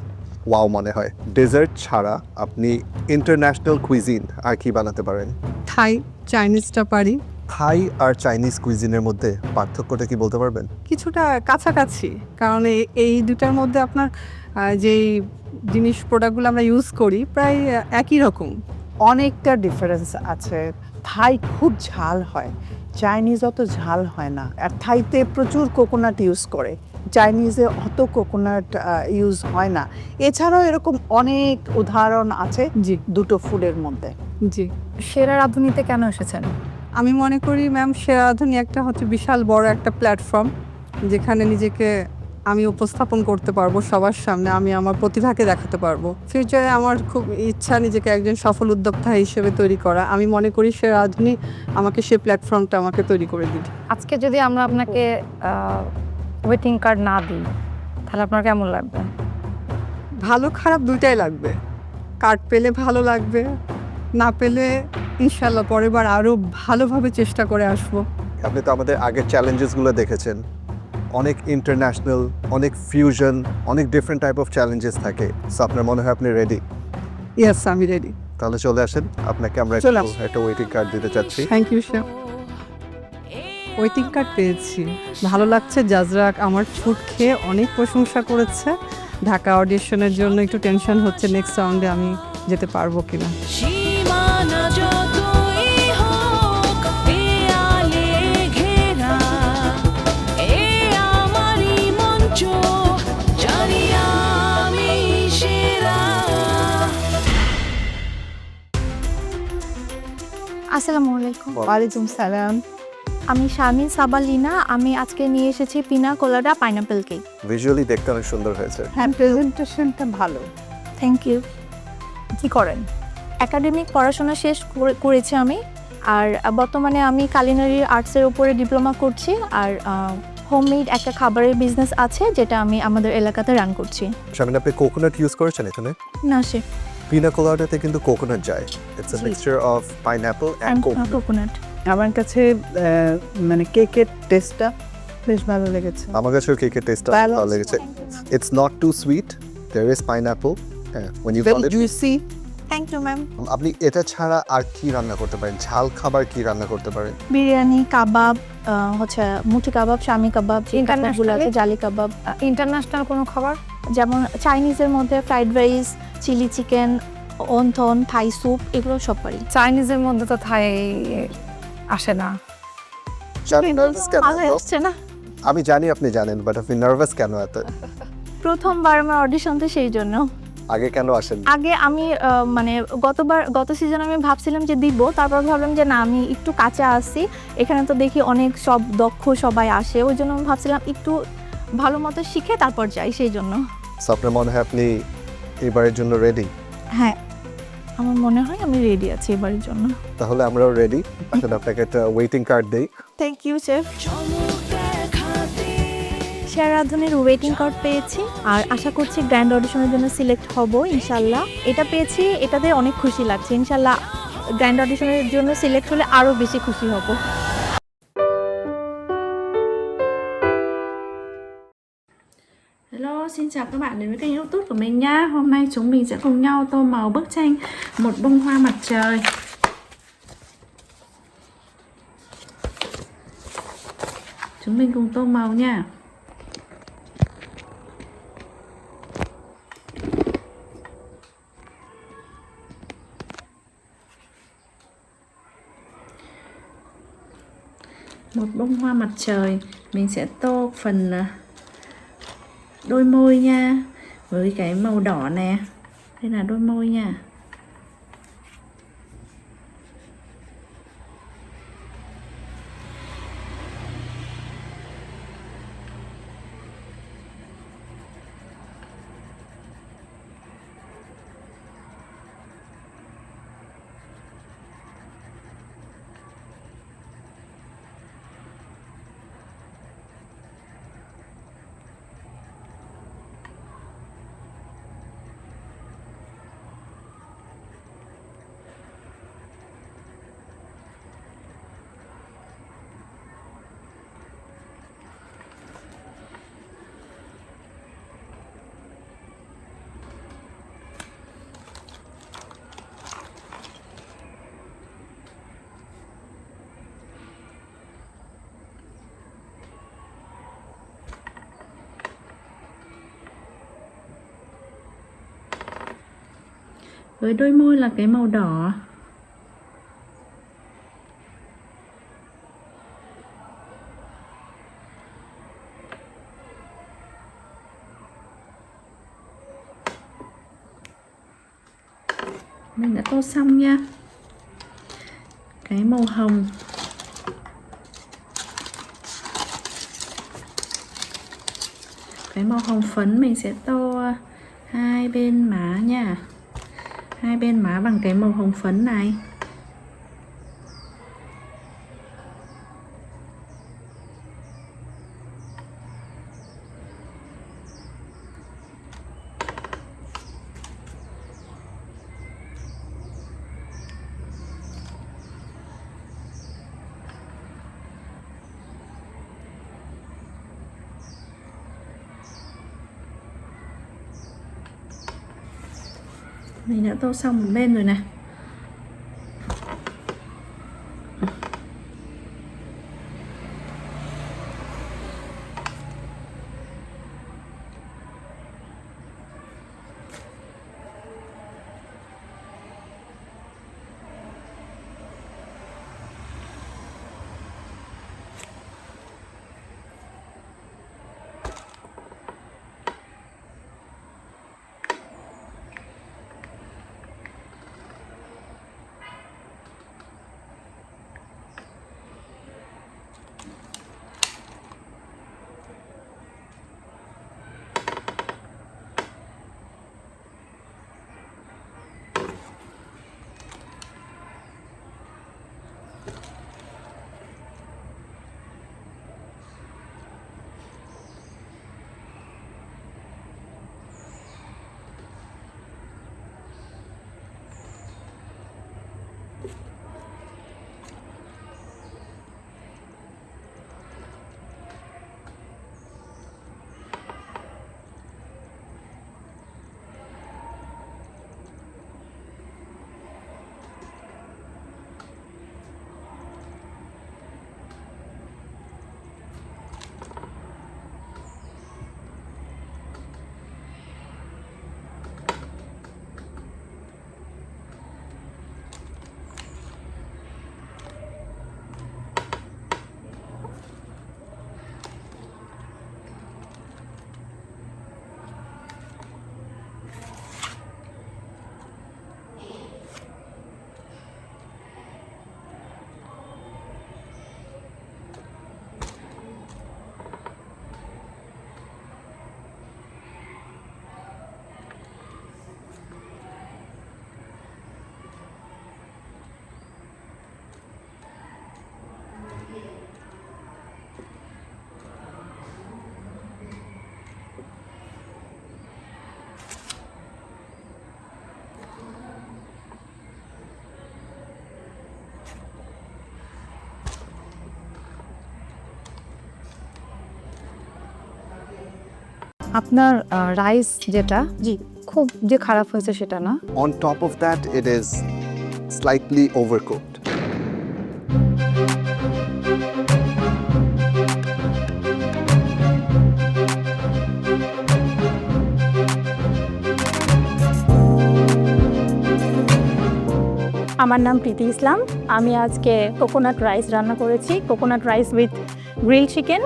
ওয়াও মনে হয়। ডেজার্ট ছাড়া আপনি ইন্টারন্যাশনাল কুইজিন আর কি বানাতে পারেন? থাই, চাইনিজটা পারি। থাই আর চাইনিজ কুইজিনের মধ্যে পার্থক্যটা কি বলতে পারবেন? কিছুটা কাছাকাছি, কারণ এই দুটার মধ্যে আপনার যেই জিনিস প্রোডাক্টগুলো আমরা ইউজ করি প্রায় একই রকম। অনেকটা ডিফারেন্স আছে। থাই খুব ঝাল হয়, চাইনিজ অত ঝাল হয় না। আর থাইতে প্রচুর কোকোনাট ইউজ করে, চাইনিজে অত কোকোনাট ইউজ হয় না। এছাড়াও এরকম অনেক উদাহরণ আছে জি দুটো ফুডের মধ্যে। জি। সেরা রাঁধুনিতে কেন এসেছেন? আমি মনে করি ম্যাম সেরা রাঁধুনি একটা হচ্ছে বিশাল বড় একটা প্ল্যাটফর্ম, যেখানে নিজেকে আমি উপস্থাপন করতে পারবো সবার সামনে, আমি আমার প্রতিভাকে দেখাতে পারবো। ফিউচারে আমার খুব ইচ্ছা নিজেকে একজন সফল উদ্যোক্তা হিসেবে তৈরি করা। আমি মনে করি সেরা রাঁধুনি আমাকে সেই প্ল্যাটফর্মটা আমাকে তৈরি করে দিল। আজকে যদি আমরা আপনাকে ওয়েটিং কার্ড না দিই তাহলে আপনার কেমন লাগবে? ভালো খারাপ দুইটাই লাগবে। কার্ড পেলে ভালো লাগবে, না পেলে ইনশাল্লাহ পরের বার আরও ভালোভাবে চেষ্টা করে আসবো। আপনি তো আমাদের আগের চ্যালেঞ্জেসগুলো দেখেছেন, অনেক ইন্টারন্যাশনাল, অনেক ফিউশন, অনেক ডিফারেন্ট টাইপ অফ চ্যালেঞ্জেস থাকে। সো আপনার মনে হয় আপনি রেডি? ইয়েস, আমি রেডি। তাহলে চলে আসেন, আপনাকে আমরা একটা ওয়েটিং কার্ড দিতে চাচ্ছি। Thank you sir. Waiting card পেয়েছি, ভালো লাগছে। জাজরা আমার ফুড খেয়ে অনেক প্রশংসা করেছে। ঢাকা অডিশনের জন্য একটু টেনশন হচ্ছে নেক্সট রাউন্ডে আমি যেতে পারবো কিনা। সীমানা যতই হোক দেয়ালে ঘেরা, এ আমারই মঞ্চ, জানি আমি সেরা। আসসালামু আলাইকুম। ওয়ালাইকুম সালাম। আমি শারমিন সাবালিনা। আমি আজকে নিয়ে এসেছি পিনা কোলাডা পাইনাপেল কেক। ভিজুয়ালি দেখতে অনেক সুন্দর হয়েছে। হ্যাঁ, প্রেজেন্টেশনটা ভালো। Thank you. কি করেন? একাডেমিক পড়াশোনা শেষ করেছি আমি, আর বর্তমানে আমি কালিনারি আর্টসের উপরে ডিপ্লোমা করছি, আর হোমমেড একটা খাবারের বিজনেস আছে যেটা আমি আমাদের এলাকাতে রান করছি। শামিন, আপনি কোকোনাট ইউজ করেছেন এখানে? না সে পিনা কোলাডাতে কিন্তু কোকোনাট যায়। It's a mixture of pineapple and coconut. আমার কাছে মানে কেকের টেস্টটা বেশ ভালো লেগেছে। আমার কাছেও কেকের টেস্টটা ভালো লেগেছে। It's not too sweet, there is pineapple. when you call it juicy. Thank you ma'am. আপনি এটা ছাড়া আর কি রান্না করতে পারেন? ঝাল খাবার কি রান্না করতে পারেন? বিরিয়ানি, কাবাব, হচ্ছে মুঠি কাবাব, শামি কাবাব, ইন্টারন্যাশনাল জালি কাবাব। ইন্টারন্যাশনাল কোনো খাবার যেমন চাইনিজের মধ্যে fried rice, chilli chicken, wonton, Thai soup এগুলো সব পারি। চাইনিজের মধ্যে তো থাই আসে না। ভালো আসছে না। আমি জানি আপনি জানেন, বাট আপনি নার্ভাস কেন এত? প্রথমবার আমার অডিশন তো সেই জন্য। আগে কেন আসেন? আগে আমি মানে গত সিজন আমি ভাবছিলাম যে দিব, তারপর ভাবলাম যে না আমি একটু কাঁচা আছি, এখানে তো দেখি অনেক সব দক্ষ সবাই আসে, ওই জন্য আমি ভাবছিলাম একটু ভালো মতো শিখে তারপর যাই, সেই জন্য। আপনার মনে হয় আপনি এবারের জন্য রেডি? হ্যাঁ, আমার মনে হয় আমি রেডি আছি এবারের জন্য। তাহলে আমরাও রেডি। আসলে আপনাকে একটা ওয়েটিং কার্ড দেই। Thank you chef. সেরা রাঁধুনির ওয়েটিং কার্ড পেয়েছি আর আশা করছি গ্র্যান্ড অডিশনের জন্য সিলেক্ট হব ইনশাল্লাহ। এটা পেয়েছি, এটাতে অনেক খুশি লাগছে। ইনশাল্লাহ গ্র্যান্ড অডিশনের জন্য সিলেক্ট হলে আরও বেশি খুশি hব. Hello, xin chào các bạn đến với kênh YouTube của mình nha. Hôm nay chúng mình sẽ cùng nhau tô màu bức tranh Một bông hoa mặt trời. Chúng mình cùng tô màu nha. Một bông hoa mặt trời, mình sẽ tô phần đôi môi nha, với cái màu đỏ nè. Đây là đôi môi nha. Với đôi môi là cái màu đỏ. Mình đã tô xong nha. Cái màu hồng. Cái màu hồng phấn mình sẽ tô hai bên má nha. Hai bên má bằng cái màu hồng phấn này. Mình đã tô xong một bên rồi này. আপনার rice যেটা জি খুব যে খারাপ হয়েছে সেটা না। On top of that, it is slightly overcooked. আমার নাম প্রীতি ইসলাম। আমি আজকে কোকোনাট রাইস রান্না করেছি, coconut rice with grill chicken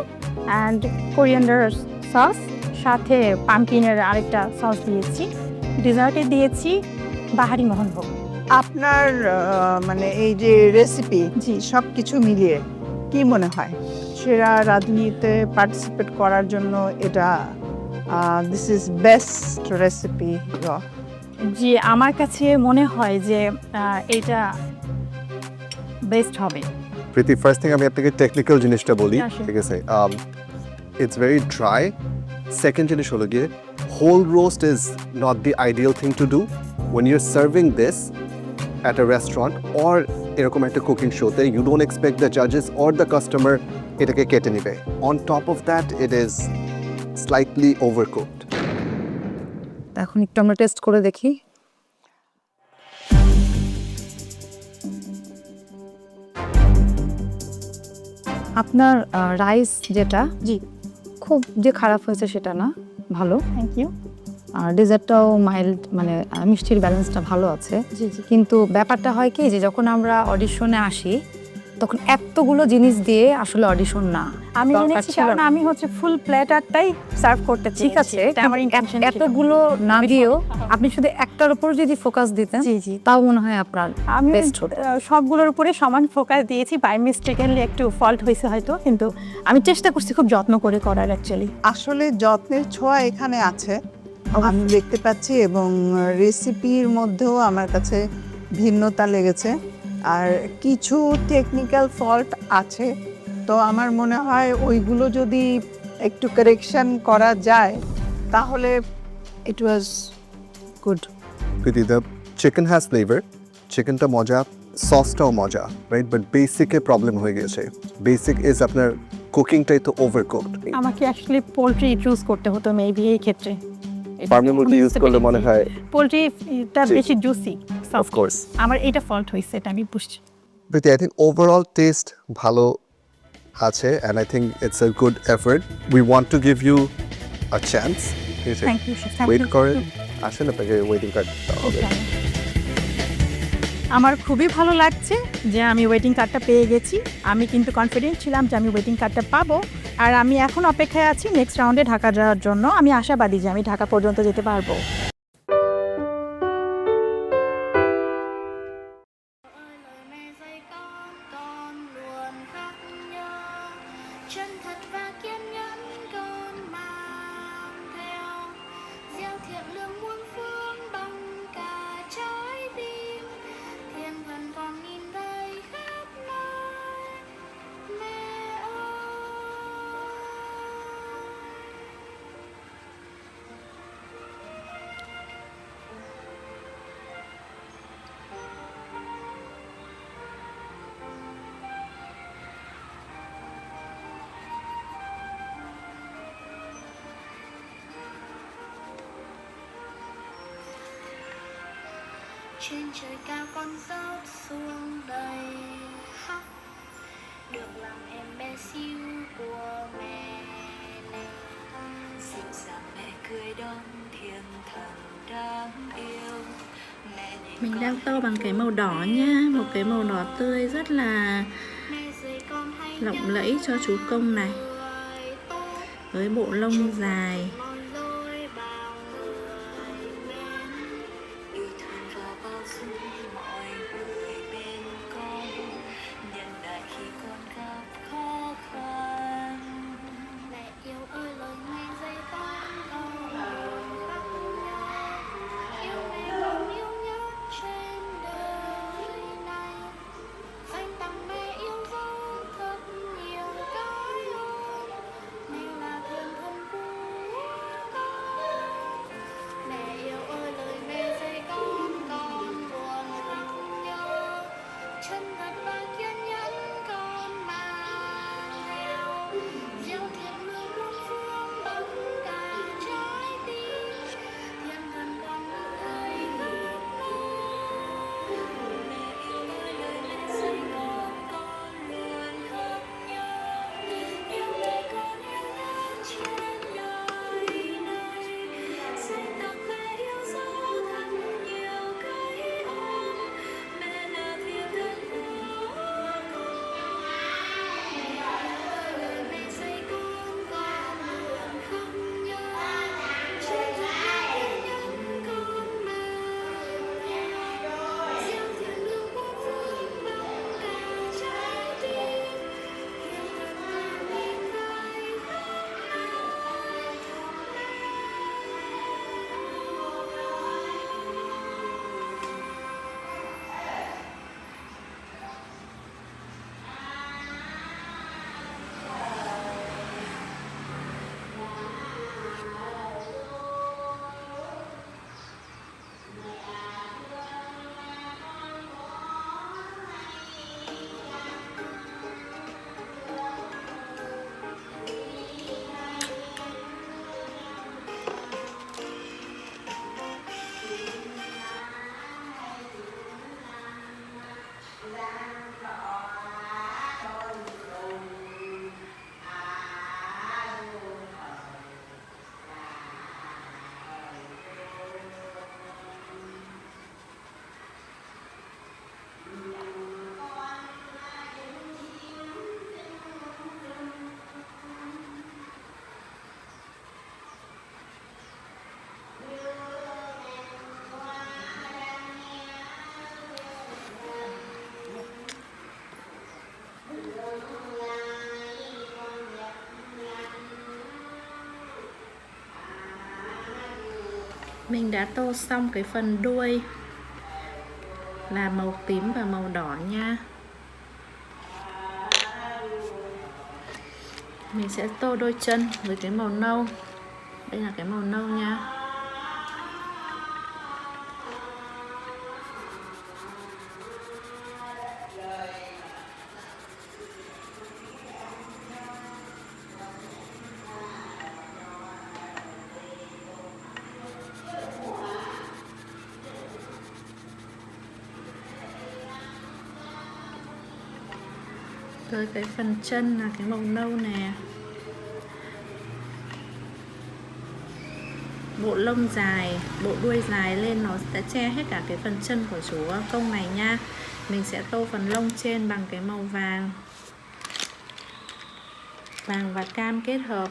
and coriander sauce, সাথে পামকিনের আরেকটা সস দিয়েছি। ডিজার্টে দিয়েছি বাহারি মোহনভোগ। আপনার মানে এই যে রেসিপি জি সব কিছু মিলিয়ে কি মনে হয় সেরা রাঁধুনিতে পার্টিসিপেট করার জন্য এটা দিস ইজ বেস্ট রেসিপি? জি আমার কাছে মনে হয় যে এটা বেস্ট হবে। Preeti, first thing আমি আপনাকে টেকনিক্যাল জিনিসটা বলি, Yeah, sure. ঠিক আছে? It's very dry. Second জিনিস হলো গিয়ে whole roast is not the ideal thing to do when you're serving this at a restaurant or এরকম একটা কুকিং শোতে. You don't expect the judges or the customer এটাকে কেটে নেবে. On top of that, it is slightly overcooked. এখন একটু আমরা test করে দেখি। আপনার রাইস যেটা জি খুব যে খারাপ হয়েছে সেটা না, ভালো, থ্যাংক ইউ। আর ডেজার্টটাও মাইল্ড, মানে মিষ্টির ব্যালেন্সটা ভালো আছে। জি জি। কিন্তু ব্যাপারটা হয় কি যে যখন আমরা অডিশনে আসি তখন এতগুলো জিনিস দিয়ে আসলে অডিশন না। আমি এনেছি কারণ আমি হচ্ছে ফুল প্ল্যাটারটাই সার্ভ করতে ঠিক আছে, আমার ইন্টেনশন এতগুলো না দিয়েও আপনি শুধু একটার উপর যদি ফোকাস দিতেন জি জি তাও মনে হয় আপনার আমি বেস্ট হতো। সবগুলোর উপরে সমান ফোকাস দিয়েছি, বাই মিস্টেকেনলি একটু ফল্ট হয়েছে হয়তো, কিন্তু আমি চেষ্টা করছি খুব যত্ন করে করার। অ্যাকচুয়ালি আসলে যত্নের ছোঁয়া এখানে আছে আমি দেখতে পাচ্ছি, এবং রেসিপির মধ্যেও আমার কাছে ভিন্নতা লেগেছে, আর কিছু টেকনিক্যাল ফল্ট আছে। তো আমার মনে হয় ওইগুলো যদি একটু কারেকশন করা যায় তাহলে it was good. Preeti, the chicken has flavor. চিকেনটা মজা, সসটাও মজা, রাইট? বাট বেসিকে প্রবলেম হয়ে গেছে. বেসিক ইজ আপনার কুকিংটাই তো ওভারকুকড. আমাকে অ্যাকচুয়ালি পোলট্রি চুজ করতে হতো মেবি এই ক্ষেত্রে। ফার্মি মুরগি ইউজ করলে মনে হয় পোলট্রিটা বেশি জুসি, অফ কোর্স। আমার এটা ফল্ট হয়েছে, এটা আমি বুঝছি। Preeti, I think overall taste ভালো আছে, and I think it's a good effort. We want to give you a chance. Thank you, sir. Thank wait you. করেন, আসেন আপনাকে ওয়েটিং কার্ড হবে। আমার খুবই ভালো লাগছে যে আমি ওয়েটিং কার্ডটা পেয়ে গেছি। আমি কিন্তু কনফিডেন্ট ছিলাম যে আমি ওয়েটিং কার্ডটা পাবো, আর আমি এখন অপেক্ষায় আছি নেক্সট রাউন্ডে ঢাকা যাওয়ার জন্য। আমি আশাবাদী যে আমি ঢাকা পর্যন্ত যেতে পারবো। Trên trời cao con rớt xuống đây hắt, được làm em bé xíu của mẹ này. Dịu dàng mẹ cười đón thiên thần đáng yêu. Mình đang tô bằng cái màu đỏ nhá, một cái màu đỏ tươi rất là lộng lẫy cho chú công này, với bộ lông dài. Mình đã tô xong cái phần đuôi là màu tím và màu đỏ nha. Mình sẽ tô đôi chân với cái màu nâu. Đây là cái màu nâu nha. Tới cái phần chân là cái màu nâu nè. Bộ lông dài, bộ đuôi dài lên nó sẽ che hết cả cái phần chân của chú công này nha. Mình sẽ tô phần lông trên bằng cái màu vàng. Vàng và cam kết hợp.